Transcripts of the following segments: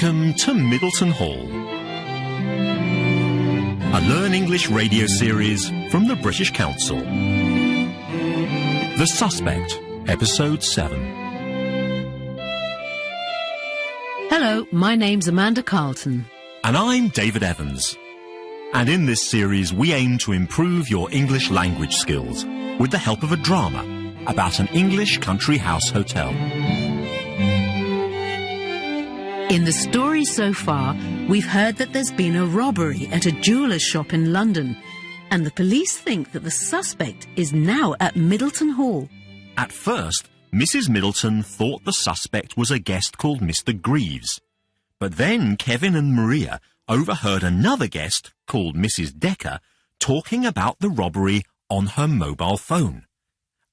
Welcome to Middleton Hall, a Learn English radio series from the British Council. The Suspect, Episode 7. Hello, my name's Amanda Carlton. And I'm David Evans. And in this series we aim to improve your English language skills with the help of a drama about an English country house hotel. In the story so far, we've heard that there's been a robbery at a jeweller's shop in London, and the police think that the suspect is now at Middleton Hall. At first, Mrs. Middleton thought the suspect was a guest called Mr. Greaves. But then Kevin and Maria overheard another guest, called Mrs. Decker, talking about the robbery on her mobile phone.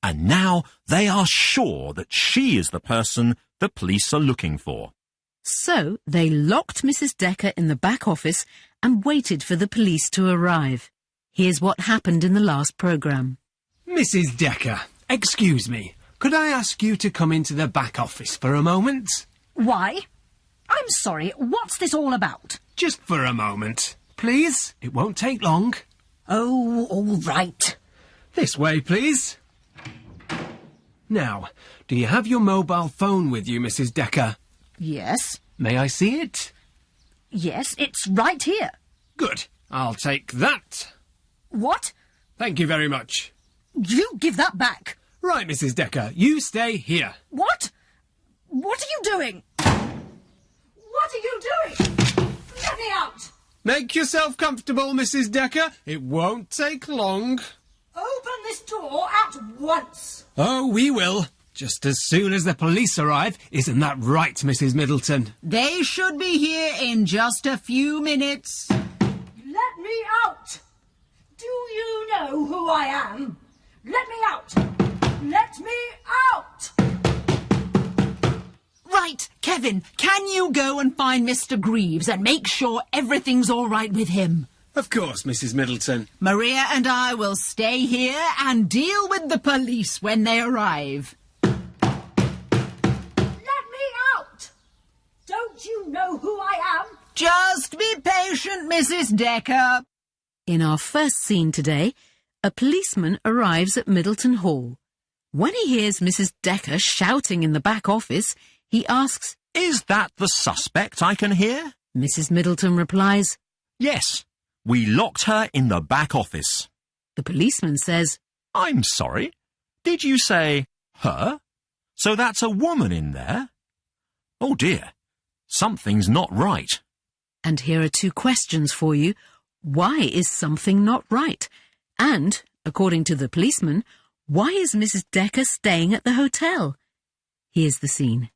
And now they are sure that she is the person the police are looking for. So they locked Mrs. Decker in the back office and waited for the police to arrive. Here's what happened in the last programme. Mrs. Decker, excuse me. Could I ask you to come into the back office for a moment? Why? I'm sorry, what's this all about? Just for a moment. Please, it won't take long. Oh, all right. This way, please. Now, do you have your mobile phone with you, Mrs. Decker? Yes. May I see it? Yes, it's right here. Good. I'll take that. What? Thank you very much. You give that back. Right, Mrs. Decker, you stay here. What? What are you doing? What are you doing? Let me out! Make yourself comfortable, Mrs. Decker. It won't take long. Open this door at once. Oh, we will. Just as soon as the police arrive. Isn't that right, Mrs. Middleton? They should be here in just a few minutes. Let me out! Do you know who I am? Let me out! Let me out! Right, Kevin, can you go and find Mr. Greaves and make sure everything's all right with him? Of course, Mrs. Middleton. Maria and I will stay here and deal with the police when they arrive. Don't you know who I am? Just be patient, Mrs. Decker. In our first scene today, a policeman arrives at Middleton Hall. When he hears Mrs. Decker shouting in the back office, he asks, "Is that the suspect I can hear?" Mrs. Middleton replies, "Yes, we locked her in the back office." The policeman says, "I'm sorry, did you say her? So that's a woman in there? Oh dear. Something's not right." And here are two questions for you. Why is something not right? And, according to the policeman, why is Mrs. Decker staying at the hotel? Here's the scene.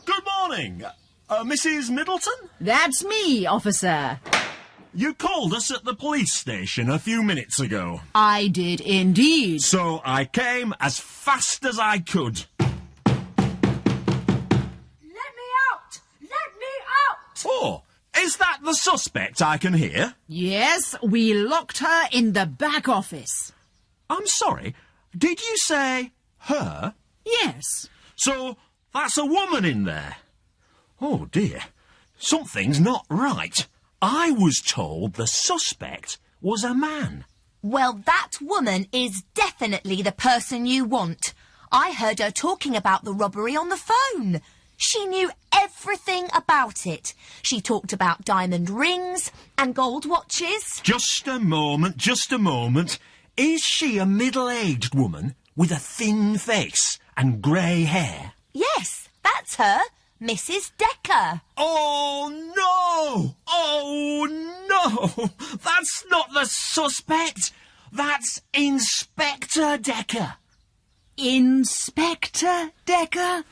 Good morning. Mrs. Middleton? That's me, officer. You called us at the police station a few minutes ago. I did indeed. So I came as fast as I could. Oh, is that the suspect I can hear? Yes, we locked her in the back office. I'm sorry, did you say her? Yes. So that's a woman in there? Oh dear, something's not right. I was told the suspect was a man. Well, that woman is definitely the person you want. I heard her talking about the robbery on the phone. She knew everything about it. She talked about diamond rings and gold watches. Just a moment. Is she a middle-aged woman with a thin face and grey hair? Yes, that's her, Mrs. Decker. Oh, no! Oh, no! That's not the suspect. That's Inspector Decker. Inspector Decker?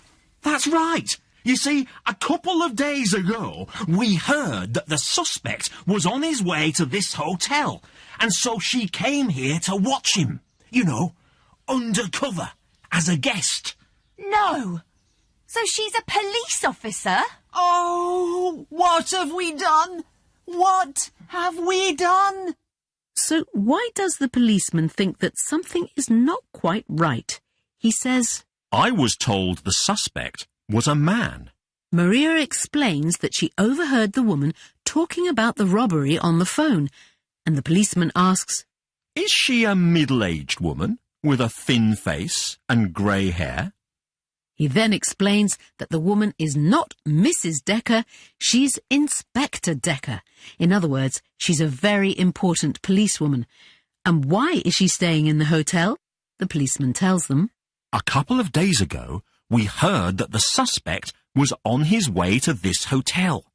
That's right. You see, a couple of days ago, we heard that the suspect was on his way to this hotel, and so she came here to watch him. You know, undercover, as a guest. No. So she's a police officer? Oh, what have we done? What have we done? So why does the policeman think that something is not quite right? He says, I was told the suspect was a man. Maria explains that she overheard the woman talking about the robbery on the phone, and the policeman asks, Is she a middle-aged woman with a thin face and grey hair? He then explains that the woman is not Mrs. Decker, she's Inspector Decker. In other words, she's a very important policewoman. And why is she staying in the hotel? The policeman tells them. A couple of days ago, we heard that the suspect was on his way to this hotel,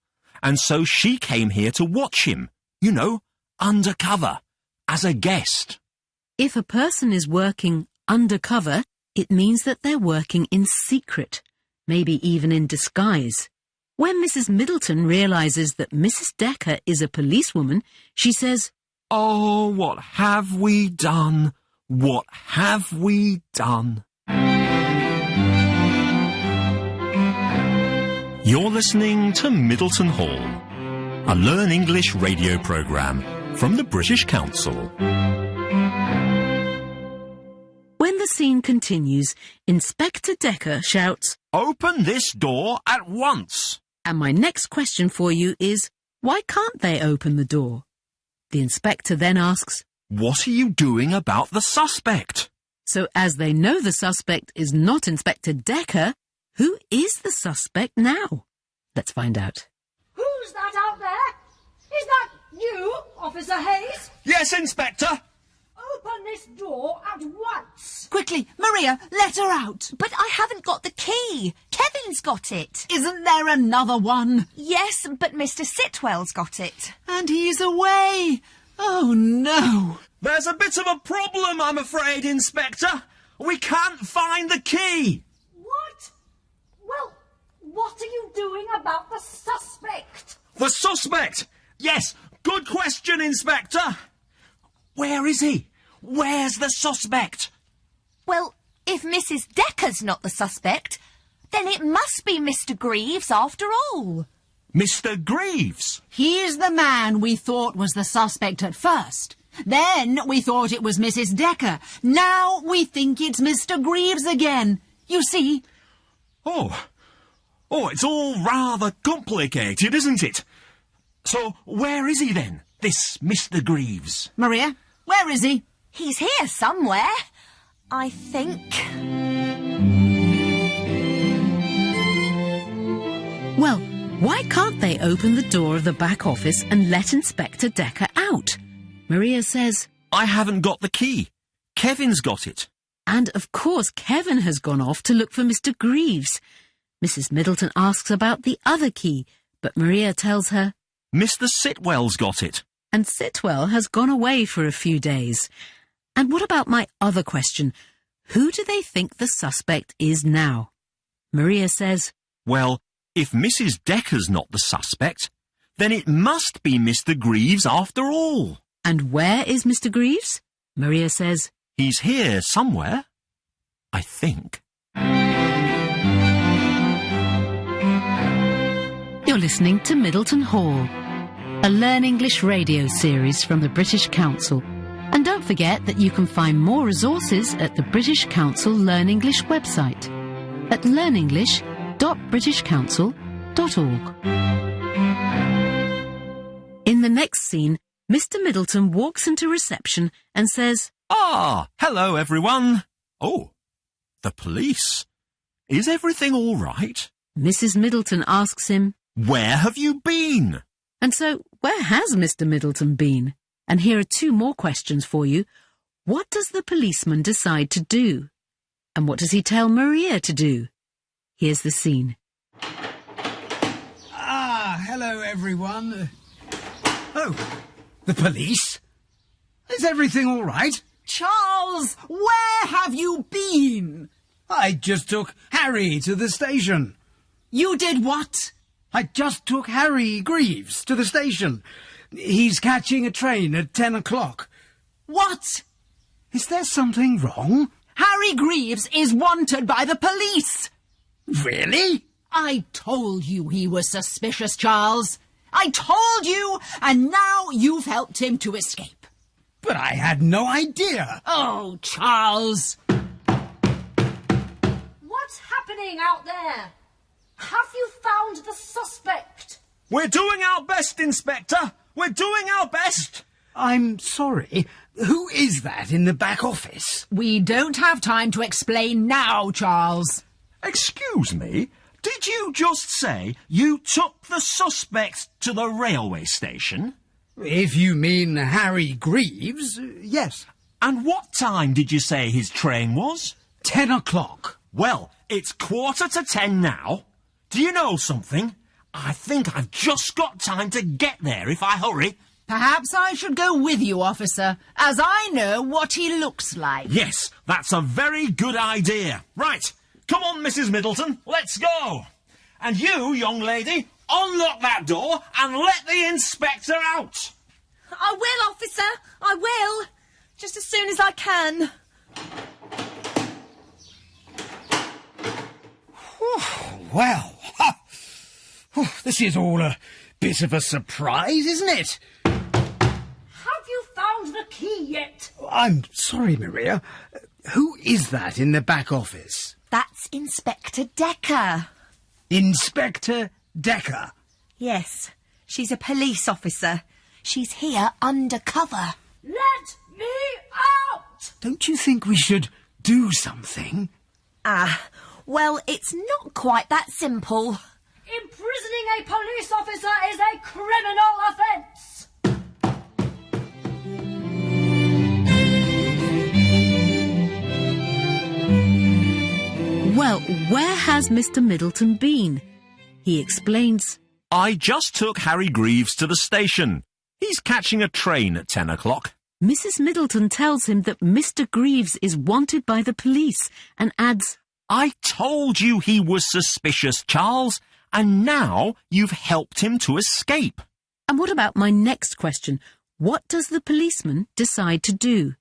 and so she came here to watch him, you know, undercover, as a guest. If a person is working undercover, it means that they're working in secret, maybe even in disguise. When Mrs. Middleton realizes that Mrs. Decker is a policewoman, she says, Oh, what have we done? What have we done? You're listening to Middleton Hall, a Learn English radio programme from the British Council. When the scene continues, Inspector Decker shouts, Open this door at once! And my next question for you is, why can't they open the door? The inspector then asks, What are you doing about the suspect? So as they know the suspect is not Inspector Decker, who is the suspect now? Let's find out. Who's that out there? Is that you, Officer Hayes? Yes, Inspector! Open this door at once. Quickly, Maria, let her out. But I haven't got the key. Kevin's got it. Isn't there another one? Yes, but Mr. Sitwell's got it. And he's away. Oh, no. There's a bit of a problem, I'm afraid, Inspector. We can't find the key. What? Well, what are you doing about the suspect? The suspect? Yes, good question, Inspector. Where is he? Where's the suspect? Well, if Mrs. Decker's not the suspect, then it must be Mr. Greaves after all. Mr. Greaves? He's the man we thought was the suspect at first. Then we thought it was Mrs. Decker. Now we think it's Mr. Greaves again. You see? Oh, it's all rather complicated, isn't it? So, where is he then, this Mr. Greaves? Maria, where is he? He's here somewhere, I think. Well, why can't they open the door of the back office and let Inspector Decker out? Maria says, I haven't got the key. Kevin's got it. And of course Kevin has gone off to look for Mr. Greaves. Mrs. Middleton asks about the other key, but Maria tells her, Mr. Sitwell's got it. And Sitwell has gone away for a few days. And what about my other question? Who do they think the suspect is now? Maria says, Well, if Mrs. Decker's not the suspect, then it must be Mr. Greaves after all. And where is Mr. Greaves? Maria says, He's here somewhere, I think. You're listening to Middleton Hall, a Learn English radio series from the British Council. And don't forget that you can find more resources at the British Council Learn English website at learnenglish.britishcouncil.org. In the next scene, Mr. Middleton walks into reception and says, Ah, hello everyone. Oh, the police. Is everything all right? Mrs. Middleton asks him, Where have you been? And so, where has Mr. Middleton been? And here are two more questions for you. What does the policeman decide to do? And what does he tell Maria to do? Here's the scene. Ah, hello, everyone. Oh, the police? Is everything all right? Charles, where have you been? I just took Harry to the station. You did what? I just took Harry Greaves to the station. He's catching a train at 10 o'clock. What? Is there something wrong? Harry Greaves is wanted by the police. Really? I told you he was suspicious, Charles. I told you, and now you've helped him to escape. But I had no idea. Oh, Charles. What's happening out there? Have you found the suspect? We're doing our best, Inspector. We're doing our best. I'm sorry. Who is that in the back office? We don't have time to explain now, Charles. Excuse me, did you just say you took the suspect to the railway station? If you mean Harry Greaves, yes. And what time did you say his train was? 10 o'clock. Well, it's 9:45 now. Do you know something? I think I've just got time to get there if I hurry. Perhaps I should go with you, officer, as I know what he looks like. Yes, that's a very good idea. Right, come on, Mrs. Middleton, let's go. And you, young lady, unlock that door and let the inspector out. I will, officer. I will. Just as soon as I can. Well, this is all a bit of a surprise, isn't it? Have you found the key yet? I'm sorry, Maria. Who is that in the back office? That's Inspector Decker. Inspector Decker. Yes, she's a police officer. She's here undercover. Let me out! Don't you think we should do something? Well, it's not quite that simple. Imprisoning a police officer is a criminal offence. Well, where has Mr. Middleton been? He explains, I just took Harry Greaves to the station. He's catching a train at 10 o'clock. Mrs. Middleton tells him that Mr. Greaves is wanted by the police and adds, I told you he was suspicious, Charles, and now you've helped him to escape. And what about my next question? What does the policeman decide to do?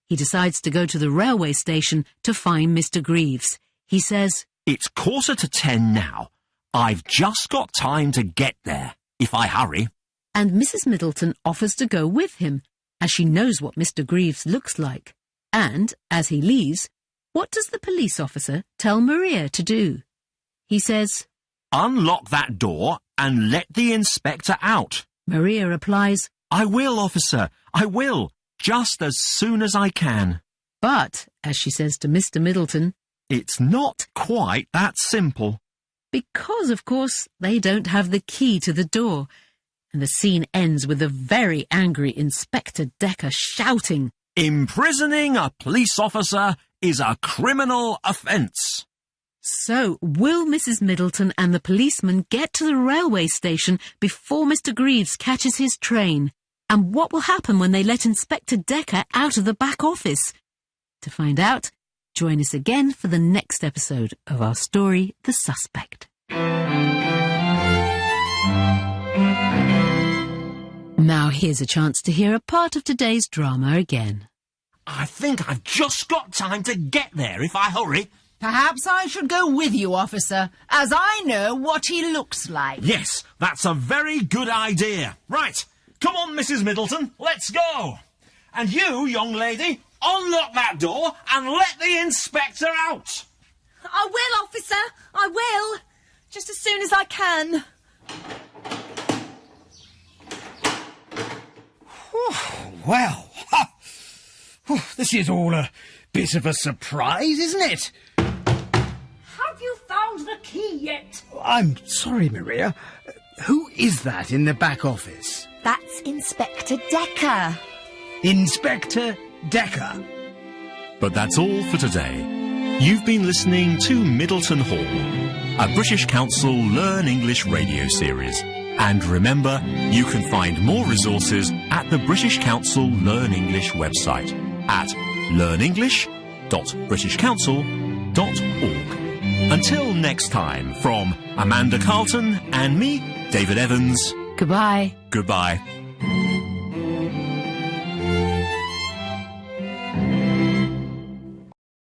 He decides to go to the railway station to find Mr. Greaves. He says, It's 9:45 now. I've just got time to get there, if I hurry. and Mrs. Middleton offers to go with him, as she knows what Mr. Greaves looks like. And, as he leaves, what does the police officer tell Maria to do? He says, Unlock that door and let the inspector out. Maria replies, I will, officer, I will, just as soon as I can. but, as she says to Mr. Middleton, It's not quite that simple. because, of course, they don't have the key to the door. And the scene ends with a very angry Inspector Decker shouting, Imprisoning a police officer is a criminal offence. So, will Mrs. Middleton and the policeman get to the railway station before Mr. Greaves catches his train? And what will happen when they let Inspector Decker out of the back office? To find out, join us again for the next episode of our story, The Suspect. Now here's a chance to hear a part of today's drama again. I think I've just got time to get there if I hurry. Perhaps I should go with you, officer, as I know what he looks like. Yes, that's a very good idea. Right, come on, Mrs. Middleton, let's go. And you, young lady, unlock that door and let the inspector out. I will, officer. I will. Just as soon as I can. Well, this is all a bit of a surprise, isn't it? Have you found the key yet? I'm sorry, Maria. Who is that in the back office? That's Inspector Decker. Inspector Decker. But that's all for today. You've been listening to Middleton Hall, a British Council Learn English radio series. And remember, you can find more resources at the British Council Learn English website at learnenglish.britishcouncil.org. Until next time, from Amanda Carlton and me, David Evans. Goodbye. Goodbye.